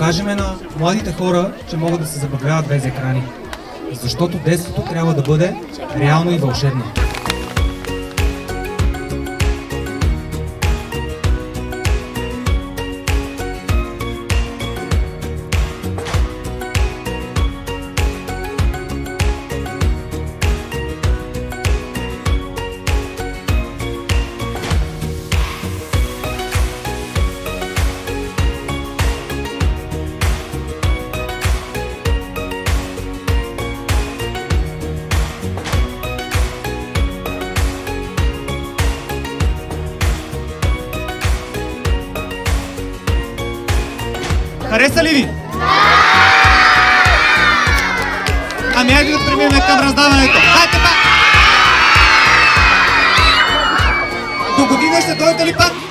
покажем на младите хора, че могат да се забавляват без екрани. Защото детството трябва да бъде реално и вълшебно. Хареса ли ви? Ами хайде да преминем към раздаването. Хайде пак! До година ще дойдете ли пак?